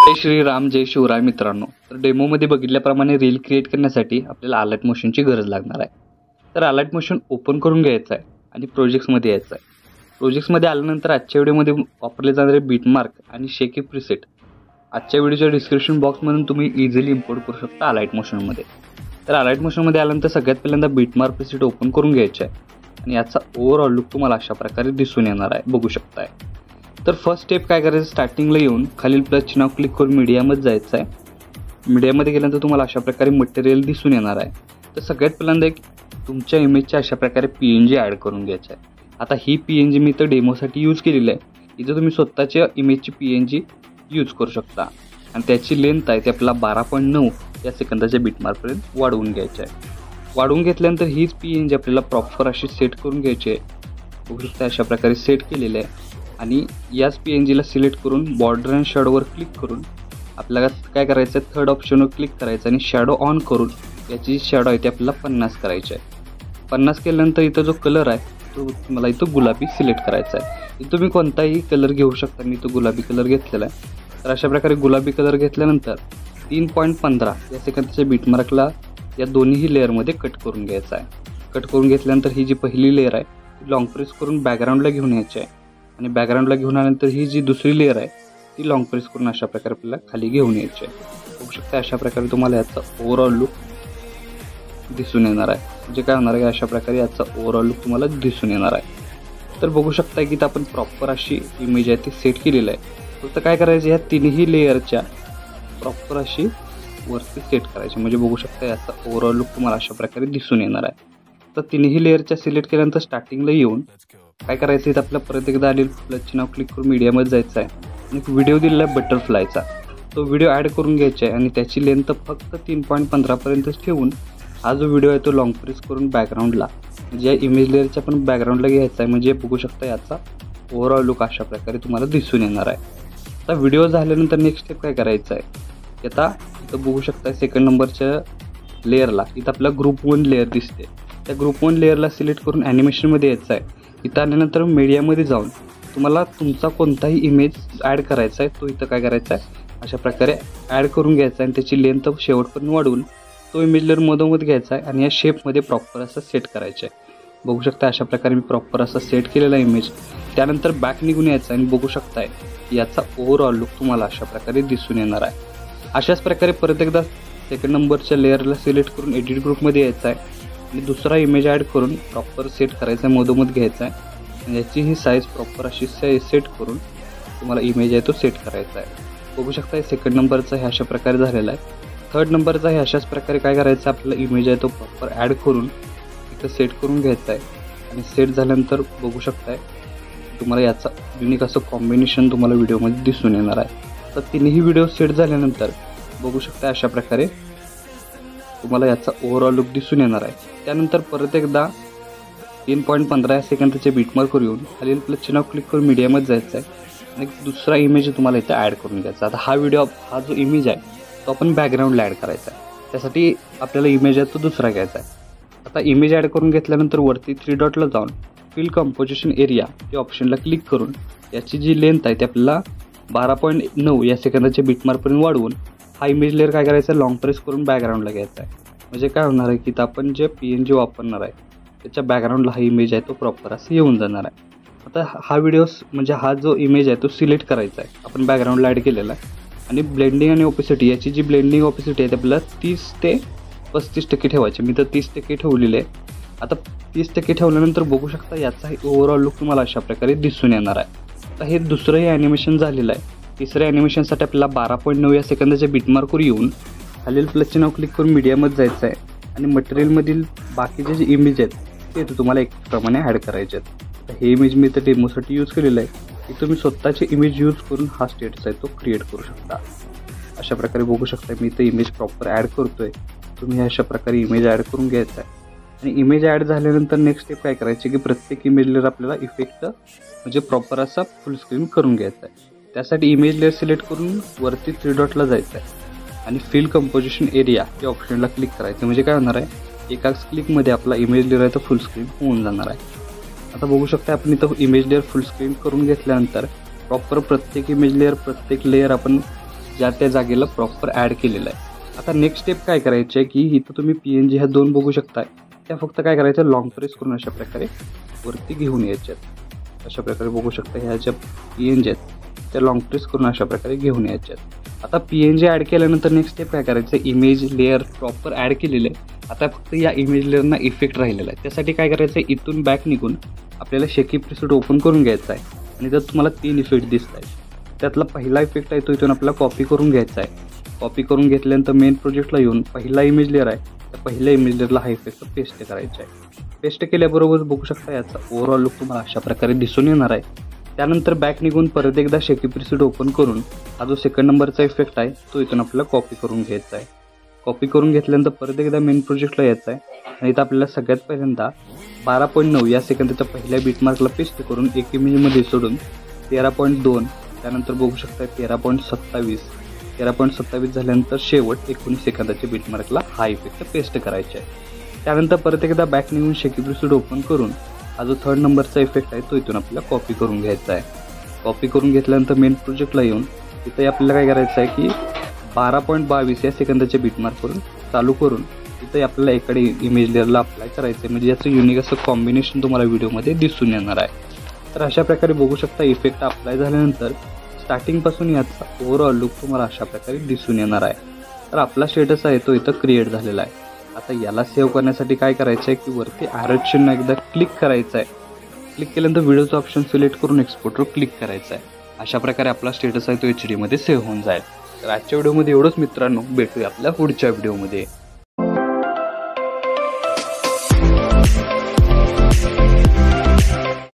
जय श्रीराम, जय शिवराय मित्रांनो. तर डेमोमध्ये बघितल्याप्रमाणे रील क्रिएट करण्यासाठी आपल्याला अलाइट मोशनची गरज लागणार आहे. तर अलाइट मोशन ओपन करून घ्यायचं आहे आणि प्रोजेक्ट्समध्ये यायचं आहे. प्रोजेक्ट्समध्ये आल्यानंतर आजच्या व्हिडिओमध्ये वापरले जाणारे बीटमार्क आणि शेकी प्रीसेट आजच्या व्हिडिओच्या डिस्क्रिप्शन बॉक्समधून तुम्ही इझिली इम्पोर्ट करू शकता अलाइट मोशनमध्ये. तर अलाइट मोशनमध्ये आल्यानंतर सगळ्यात पहिल्यांदा बीटमार्क प्रीसेट ओपन करून घ्यायचे आहे आणि याचा ओव्हरऑल लुक तुम्हाला अशा प्रकारे दिसून येणार आहे, बघू शकताय. तर फर्स्ट स्टेप काय करायचं, स्टार्टिंगला येऊन खालील प्लस चिन्हावर क्लिक करून मीडियामध्ये जायचं आहे. मीडियामध्ये गेल्यानंतर तुम्हाला अशा प्रकारे मटेरियल दिसून येणार आहे. तर सगळ्यात पहिल्यांदा एक तुमच्या इमेजच्या अशा प्रकारे PNG ॲड करून घ्यायचं आहे. आता ही PNG मी तर डेमोसाठी यूज केलेली आहे. इथं तुम्ही स्वतःच्या इमेजची PNG यूज करू शकता आणि त्याची लेंथ आहे ते आपल्याला 12.9 या सेकंदाच्या बीटमार्कपर्यंत वाढवून घ्यायचं आहे. वाढवून घेतल्यानंतर हीच PNG आपल्याला प्रॉपर अशी सेट करून घ्यायची आहे. बघू शकता अशा प्रकारे सेट केलेलं आहे. आणि याच PNGला सिलेक्ट करून बॉर्डर अँड शॅडोवर क्लिक करून आपल्याला काय करायचं आहे, थर्ड ऑप्शनवर क्लिक करायचं आणि शॅडो ऑन करून याची शॅडो आहे ती आपल्याला 50 करायची आहे. 50 केल्यानंतर इथं जो कलर आहे तो मला इथं गुलाबी सिलेक्ट करायचा आहे. इथं तुम्ही कोणताही कलर घेऊ शकता. मी इथं गुलाबी कलर घेतलेला आहे. तर अशा प्रकारे गुलाबी कलर घेतल्यानंतर 3.15 या सेकंदाच्या बीटमार्कला या दोन्ही लेअरमध्ये कट करून घ्यायचा आहे. कट करून घेतल्यानंतर ही जी पहिली लेअर आहे ती लॉंग प्रेस करून बॅकग्राऊंडला घेऊन यायची आहे आणि बॅकग्राऊंडला घेऊन आल्यानंतर ही जी दुसरी लेअर आहे ती लॉंग प्रेस करून अशा प्रकारे आपल्याला खाली घेऊन यायची आहे. बघू शकता अशा प्रकारे तुम्हाला याचा ओव्हरऑल लुक दिसून येणार आहे. म्हणजे काय होणार आहे, अशा प्रकारे याचा ओव्हरऑल लुक तुम्हाला दिसून येणार आहे. तर बघू शकता की आपण प्रॉपर अशी इमेज आहे ती सेट केलेली आहे. फक्त काय करायचं, ह्या तिन्ही लेअरच्या प्रॉपर अशी वरती सेट करायची. म्हणजे बघू शकता याचा ओव्हरऑल लुक तुम्हाला अशा प्रकारे दिसून येणार आहे. तर तिन्ही लेअरच्या सिलेक्ट केल्यानंतर स्टार्टिंगला येऊन काय करायचं, इथं आपल्याला परत एकदा आलेलं प्लस चिन्हावर क्लिक करून मीडियामध्ये जायचं आहे आणि एक व्हिडिओ दिलेला आहे बटरफ्लायचा. तो व्हिडिओ ॲड करून घ्यायचा आहे आणि त्याची लेंथ फक्त 3.15 पर्यंतच ठेवून हा जो व्हिडिओ आहे तो लॉंग प्रेस करून बॅकग्राऊंडला म्हणजे इमेज लेअरच्या पण बॅकग्राऊंडला घ्यायचा आहे. म्हणजे बघू शकता याचा ओव्हरऑल लुक अशा प्रकारे तुम्हाला दिसून येणार आहे. आता व्हिडिओ झाल्यानंतर नेक्स्ट स्टेप काय करायचं आहे, आता इथं बघू शकता सेकंड नंबरच्या लेअरला इथं आपला ग्रुप 1 लेअर दिसते. त्या ग्रुप 1 लेअरला सिलेक्ट करून ॲनिमेशनमध्ये यायचं आहे. इथं आल्यानंतर मीडियामध्ये जाऊन तुम्हाला तुमचा कोणताही इमेज ॲड करायचा आहे तो इथं काय करायचा आहे, अशा प्रकारे ॲड करून घ्यायचा आहे आणि त्याची लेंथ शेवटपर्यंत वाढवून तो इमेज लेअर मधोमध घ्यायचा आहे आणि या शेपमध्ये प्रॉपर असं सेट करायचं आहे. बघू शकता अशा प्रकारे मी प्रॉपर असा सेट केलेला इमेज. त्यानंतर बॅक निघून यायचं आणि बघू शकताय याचा ओव्हरऑल लुक तुम्हाला अशा प्रकारे दिसून येणार आहे. अशाच प्रकारे परत एकदा सेकंड नंबरच्या लेअरला सिलेक्ट करून एडिट ग्रुपमध्ये यायचं आहे आणि दुसरा इमेज ॲड करून प्रॉपर सेट करायचा आहे, मधोमध घ्यायचा आहे आणि याची ही साईज प्रॉपर अशी सेट करून तुम्हाला इमेज आहे तो सेट करायचा आहे. बघू शकता सेकंड नंबरचा हे अशा प्रकारे झालेला आहे. थर्ड नंबरचा हे अशाच प्रकारे काय करायचं, आपल्याला इमेज आहे तो प्रॉपर ॲड करून इथं सेट करून घ्यायचा आहे आणि सेट झाल्यानंतर बघू शकताय तुम्हाला याचा युनिक असं कॉम्बिनेशन तुम्हाला व्हिडिओमध्ये दिसून येणार आहे. तर तिन्ही व्हिडिओ सेट झाल्यानंतर बघू शकता अशा प्रकारे तुम्हाला याचा ओव्हरऑल लुक दिसून येणार आहे. त्यानंतर परत एकदा 3.15 या सेकंदाचे बीटमार्कवर येऊन खालील प्लस चिन्हावर क्लिक करून मीडियामध्ये जायचं आहे आणि दुसरा इमेज तुम्हाला इथं ॲड करून घ्यायचा. आता हा जो इमेज आहे तो आपण बॅकग्राऊंडला ॲड करायचा आहे. त्यासाठी आपल्याला इमेज आहे तो दुसरा घ्यायचा आहे. आता इमेज ॲड करून घेतल्यानंतर वरती 3 डॉटला जाऊन फिल कंपोजिशन एरिया या ऑप्शनला क्लिक करून याची जी लेंथ आहे ती आपल्याला 12.9 या सेकंदाच्या बीटमार्कपर्यंत वाढवून हा इमेज लेअर काय करायचा आहे, लॉंग प्रेस करून बॅकग्राऊंडला घ्यायचा आहे. म्हणजे काय होणार आहे की आपण जे PNG वापरणार आहे त्याच्या बॅकग्राऊंडला हा इमेज आहे तो प्रॉपर असं येऊन जाणार आहे. आता हा व्हिडिओ म्हणजे हा जो इमेज आहे तो सिलेक्ट करायचा आहे, आपण बॅकग्राऊंडला ॲड केलेला आहे आणि ब्लेंडिंग आणि ओपेसिटी याची जी ब्लेंडिंग ओपेसिटी आहे ती आपल्याला 30 ते 35% ठेवायची. मी तर 30% ठेवलेले आहे. आता 30% ठेवल्यानंतर बघू शकता याचा ओव्हरऑल लुक तुम्हाला अशा प्रकारे दिसून येणार आहे. आता हे दुसरंही ॲनिमेशन झालेलं आहे. तिसऱ्या ॲनिमेशनसाठी आपल्याला 12.9 या सेकंदाच्या बीटमार्कवर येऊन खालील प्लस चिन्हावर क्लिक करून मीडियामध्ये जायचं आहे आणि मटेरियलमधील बाकीचे जे इमेज आहेत ते तुम्हाला एक प्रमाणे ॲड करायचे आहेत. तर हे इमेज मी तर डेमोसाठी यूज केलेलं आहे. की तुम्ही स्वतःचे इमेज यूज करून हा स्टेटस आहे तो क्रिएट करू शकता. अशा प्रकारे बघू शकता मी तर इमेज प्रॉपर ॲड करतो आहे. तुम्ही अशा प्रकारे इमेज ॲड करून घ्यायचा आहे आणि इमेज ॲड झाल्यानंतर नेक्स्ट स्टेप काय करायची की प्रत्येक इमेजला आपल्याला इफेक्ट म्हणजे प्रॉपर असा फुल स्क्रीन करून घ्यायचा आहे. त्यासाठी इमेज लेअर सिलेक्ट करून वरती 3 डॉटला जायचं आहे आणि फिल कंपोजिशन एरिया या ऑप्शनला क्लिक करायचं. म्हणजे काय होणार आहे, एकाच क्लिकमध्ये आपला इमेज लेअर आहे तो फुल स्क्रीन होऊन जाणार आहे. आता बघू शकता आपण इथं इमेज लेअर फुल स्क्रीन करून घेतल्यानंतर प्रॉपर प्रत्येक इमेज लेअर प्रत्येक लेअर आपण ज्या त्या जागेला प्रॉपर ॲड केलेलं आहे. आता नेक्स्ट स्टेप काय करायची आहे की इथं तुम्ही PNG ह्या 2 बघू शकता. त्या फक्त काय करायचं, लॉंग प्रेस करून अशा प्रकारे वरती घेऊन यायच्यात. अशा प्रकारे बघू शकता ह्या ज्या PNG आहेत त्या लॉंग प्रेस करून अशा प्रकारे घेऊन यायच्यात. आता PNG ॲड केल्यानंतर नेक्स्ट स्टेप काय करायचं, इमेज लेअर प्रॉपर ॲड केलेलं आहे. आता फक्त या इमेज लेअरना इफेक्ट राहिलेला आहे. त्यासाठी काय करायचं आहे, इथून बॅक निघून आपल्याला शेकी प्रीसेट ओपन करून घ्यायचा आहे आणि त्यात तुम्हाला 3 इफेक्ट दिसत आहेत. त्यातला पहिला इफेक्ट आहे तो इथून आपल्याला कॉपी करून घ्यायचा आहे. कॉपी करून घेतल्यानंतर मेन प्रोजेक्टला येऊन पहिला इमेज लेअर आहे त्या पहिल्या इमेज लेअरला हा इफेक्ट पेस्ट करायचा आहे. पेस्ट केल्याबरोबर बघू शकता याचा ओव्हरऑल लुक तुम्हाला अशा प्रकारे दिसून येणार आहे. त्यानंतर बॅक निघून परत एकदा शेकी प्रीसेट ओपन करून हा जो सेकंड नंबरचा इफेक्ट आहे तो इथून आपल्याला कॉपी करून घ्यायचा आहे. कॉपी करून घेतल्यानंतर परत एकदा मेन प्रोजेक्टला यायचं आहे आणि इथं आपल्याला सगळ्यात पहिल्यांदा 12.9 या सेकंदाच्या पहिल्या बीटमार्कला पेस्ट करून एक इमेजमध्ये सोडून 13.2 त्यानंतर बघू शकता 13.27 झाल्यानंतर शेवट 19 सेकंदाच्या बीटमार्कला हा इफेक्ट पेस्ट करायचा आहे. त्यानंतर परत एकदा बॅक निघून शेकी प्रीसेट ओपन करून हा जो थर्ड नंबरचा इफेक्ट आहे तो इथून आपल्याला कॉपी करून घ्यायचा आहे. कॉपी करून घेतल्यानंतर मेन प्रोजेक्टला येऊन इथं आपल्याला काय करायचं आहे की 12.22 या सेकंदाच्या बीटमार्कवरून चालू करून इथं आपल्याला एकडे इमेज लेअरला अप्लाय करायचं आहे. म्हणजे याचं युनिक असं कॉम्बिनेशन तुम्हाला व्हिडिओमध्ये दिसून येणार आहे. तर अशा प्रकारे बघू शकता इफेक्ट अप्लाय झाल्यानंतर स्टार्टिंगपासून याचा ओव्हरऑल लुक तुम्हाला अशा प्रकारे दिसून येणार आहे. तर आपला स्टेटस आहे तो इथं क्रिएट झालेला आहे. आता याला सेव्ह करण्यासाठी काय करायचं आहे की वरती ॲरो चिन्ह एकदा क्लिक करायचं आहे. क्लिक केल्यानंतर व्हिडिओचं ऑप्शन सिलेक्ट करून एक्सपोर्टवर क्लिक करायचं आहे. अशा प्रकारे आपला स्टेटस आहे तो HD मध्ये सेव्ह होऊन जाईल. तर आजच्या व्हिडिओमध्ये एवढंच मित्रांनो, भेटूया आपल्या पुढच्या व्हिडिओमध्ये.